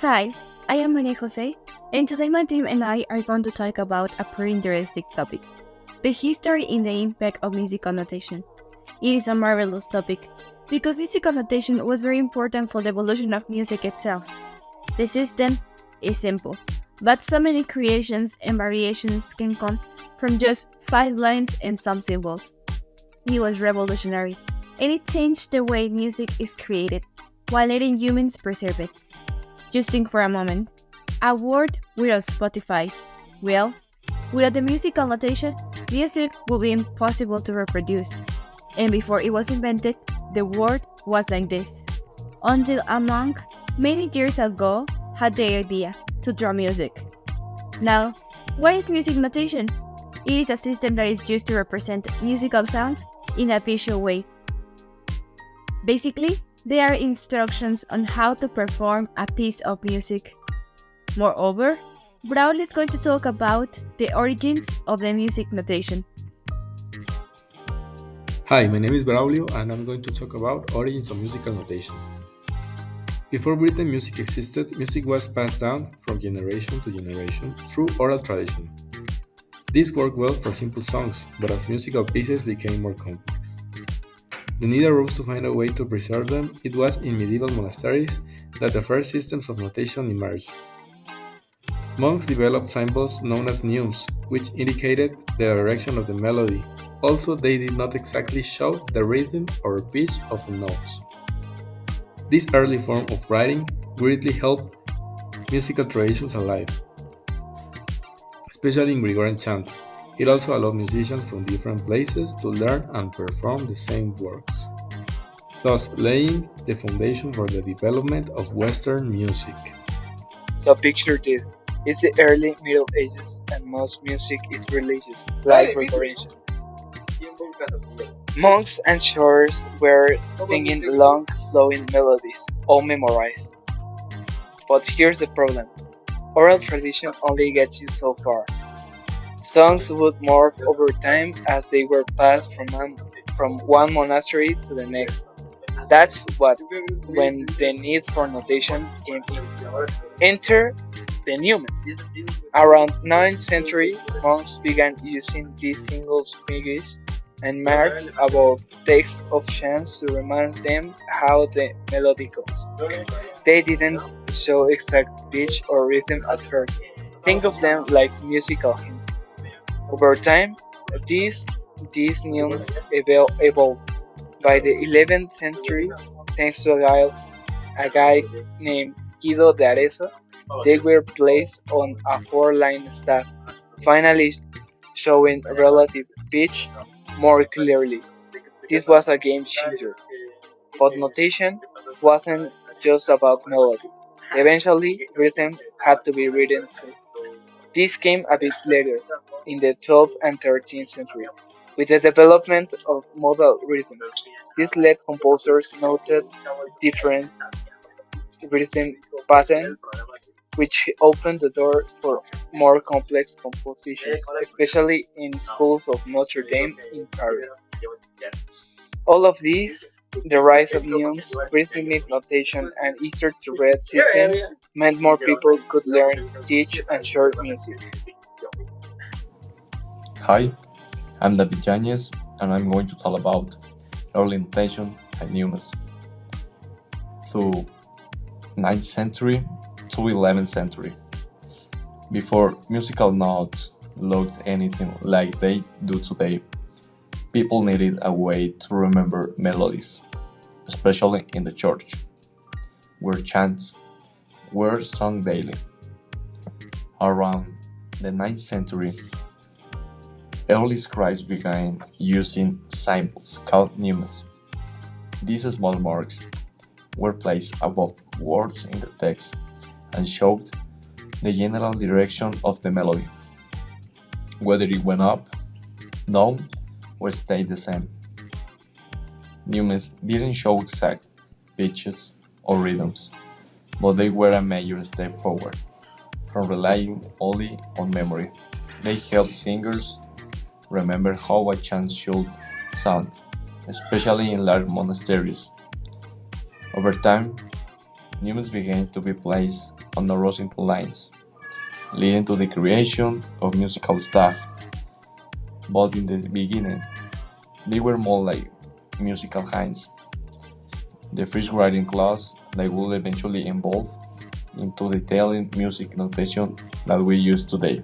Hi, I am Maria Jose, and today my team and I are going to talk about a pretty interesting topic: the history and the impact of musical notation. It is a marvelous topic because musical notation was very important for the evolution of music itself. The system is simple, but so many creations and variations can come from just 5 lines and some symbols. It was revolutionary, and it changed the way music is created while letting humans preserve it. Just think for a moment. A word without Spotify. Well, without the musical notation, music would be impossible to reproduce. And before it was invented, the word was like this. Until a monk many years ago had the idea to draw music. Now, what is music notation? It is a system that is used to represent musical sounds in a visual way. Basically, there are instructions on how to perform a piece of music. Moreover, Braulio is going to talk about the origins of the music notation. Hi, my name is Braulio and I'm going to talk about origins of musical notation. Before written music existed, music was passed down from generation to generation through oral tradition. This worked well for simple songs, but as musical pieces became more complex. The need arose to find a way to preserve them. It was in medieval monasteries that the first systems of notation emerged. Monks developed symbols known as neumes, which indicated the direction of the melody. Also, they did not exactly show the rhythm or pitch of the notes. This early form of writing greatly helped musical traditions alive, especially in Gregorian chant. It also allowed musicians from different places to learn and perform the same works, thus laying the foundation for the development of Western music. So picture this. It's the early Middle Ages and most music is religious, like reverential. Monks and shores were singing long flowing melodies, all memorized. But here's the problem. Oral tradition only gets you so far. Songs would morph over time as they were passed from one monastery to the next. That's when the need for notation came in. Enter the Newmans. Around 9th century, monks began using these singles figures and marked above texts of chants to remind them how the melody goes. They didn't show exact pitch or rhythm at first. Think of them like musical hints. Over time, these these neumes evolved. By the 11th century, thanks to a guy named Guido de Arezzo, they were placed on a four-line staff, finally showing relative pitch more clearly. This was a game changer, but notation wasn't just about melody. Eventually, rhythm had to be written too. This came a bit later, in the 12th and 13th centuries, with the development of modal rhythm. This led composers noted different rhythm patterns, which opened the door for more complex compositions, especially in schools of Notre Dame in Paris. All of these, the rise of neumes, rhythmic notation, and Easter to read systems meant more people could learn, teach, and share music. Hi, I'm David Yanez, and I'm going to talk about early notation and numerals through 9th century to 11th century. Before musical notes looked anything like they do today, people needed a way to remember melodies, especially in the church, where chants were sung daily. Around the 9th century, early scribes began using symbols called numerals. These small marks were placed above words in the text and showed the general direction of the melody, whether it went up, down, or stayed the same. Numerals didn't show exact pitches or rhythms, but they were a major step forward from relying only on memory. They helped singers remember how a chant should sound, especially in large monasteries. Over time, numerals began to be placed on horizontal lines, leading to the creation of musical stuff. But in the beginning, they were more like musical hands. The first writing class that will eventually evolve into detailing music notation that we use today.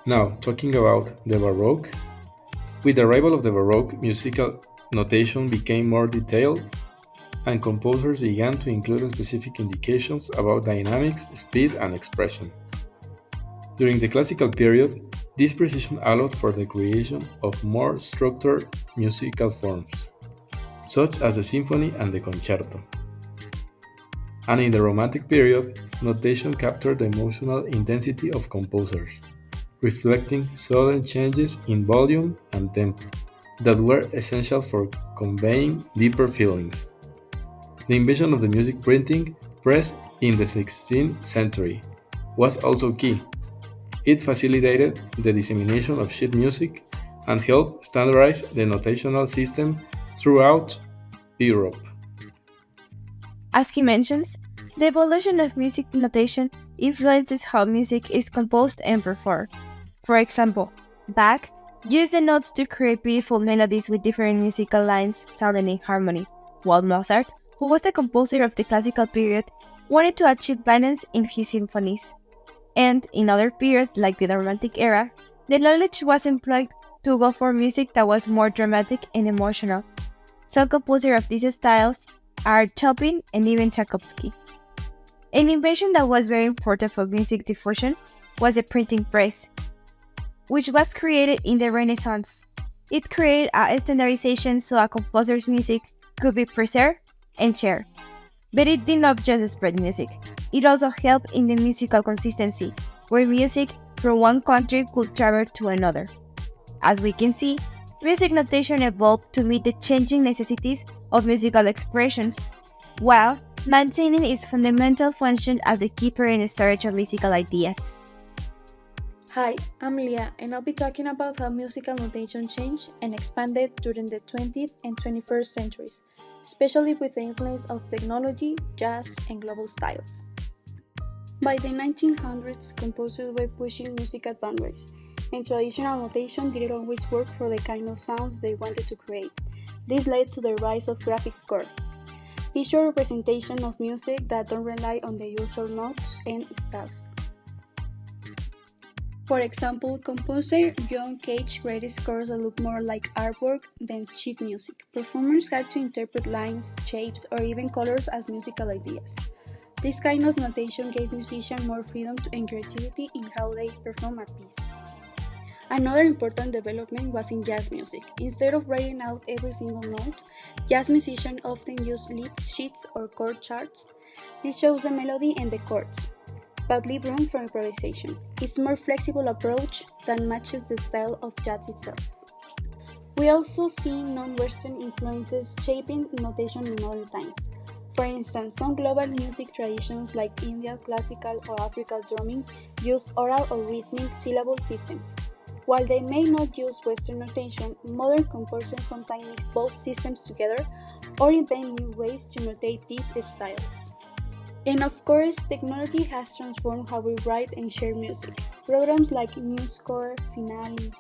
Now, talking about the Baroque, with the arrival of the Baroque, musical notation became more detailed and composers began to include specific indications about dynamics, speed, and expression. During the classical period, this precision allowed for the creation of more structured musical forms, such as the symphony and the concerto. And in the Romantic period, notation captured the emotional intensity of composers, reflecting sudden changes in volume and tempo that were essential for conveying deeper feelings. The invention of the music printing press in the 16th century was also key. It facilitated the dissemination of sheet music and helped standardize the notational system throughout Europe. As he mentions, the evolution of music notation influences how music is composed and performed. For example, Bach used the notes to create beautiful melodies with different musical lines sounding in harmony, while Mozart, who was the composer of the classical period, wanted to achieve balance in his symphonies. And in other periods, like the Romantic era, the knowledge was employed to go for music that was more dramatic and emotional. Some composers of these styles are Chopin and even Tchaikovsky. An invention that was very important for music diffusion was the printing press, which was created in the Renaissance. It created a standardization so a composer's music could be preserved and shared. But it did not just spread music, it also helped in the musical consistency, where music from one country could travel to another. As we can see, music notation evolved to meet the changing necessities of musical expressions, while maintaining its fundamental function as the keeper and storage of musical ideas. Hi, I'm Leah, and I'll be talking about how musical notation changed and expanded during the 20th and 21st centuries, especially with the influence of technology, jazz, and global styles. By the 1900s, composers were pushing musical boundaries, and traditional notation didn't always work for the kind of sounds they wanted to create. This led to the rise of graphic score, visual representation of music that don't rely on the usual notes and staves. For example, composer John Cage created scores that look more like artwork than sheet music. Performers had to interpret lines, shapes, or even colors as musical ideas. This kind of notation gave musicians more freedom and creativity in how they perform a piece. Another important development was in jazz music. Instead of writing out every single note, jazz musicians often use lead sheets or chord charts. This shows the melody and the chords, but leave room for improvisation. It's a more flexible approach that matches the style of jazz itself. We also see non-Western influences shaping notation in modern times. For instance, some global music traditions like Indian classical or African drumming use oral or rhythmic syllable systems. While they may not use Western notation, modern composers sometimes mix both systems together or invent new ways to notate these styles. And of course, technology has transformed how we write and share music. Programs like MuseScore, Finale,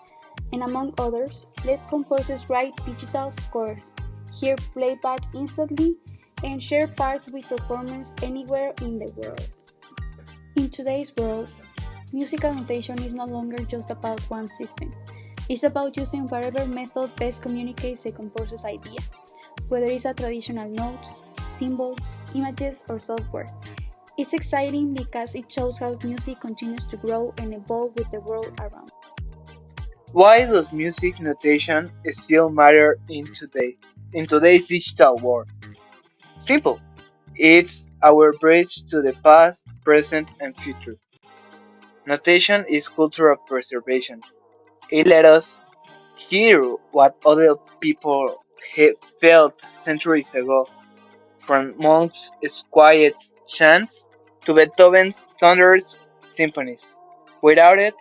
and among others, let composers write digital scores, hear playback instantly, and share parts with performers anywhere in the world. In today's world, musical notation is no longer just about one system. It's about using whatever method best communicates the composer's idea, whether it's a traditional notes, symbols, images, or software. It's exciting because it shows how music continues to grow and evolve with the world around. Why does music notation still matter in today's digital world? Simple. It's our bridge to the past, present, and future. Notation is cultural preservation. It let us hear what other people felt centuries ago, from Monks' quiet chants to Beethoven's thunderous symphonies. Without it,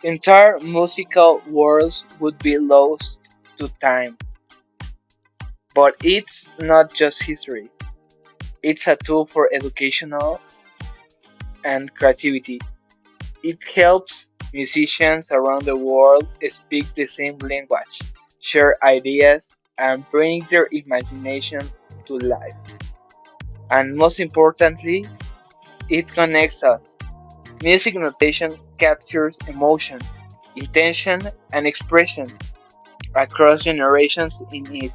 entire musical worlds would be lost to time. But it's not just history. It's a tool for educational, and creativity. It helps musicians around the world speak the same language, share ideas, and bring their imagination to life. And most importantly, it connects us. Music notation captures emotion, intention, and expression across generations in it.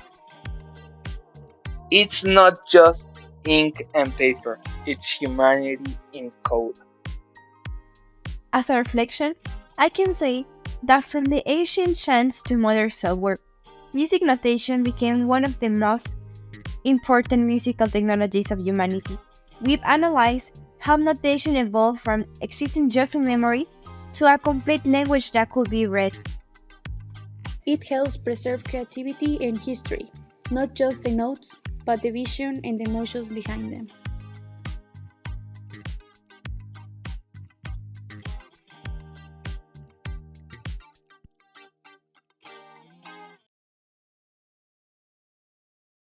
It's not just ink and paper, it's humanity in code. As a reflection, I can say that from the ancient chants to modern software, music notation became one of the most important musical technologies of humanity. We've analyzed how notation evolved from existing just in memory to a complete language that could be read. It helps preserve creativity and history, not just the notes, but the vision and the emotions behind them.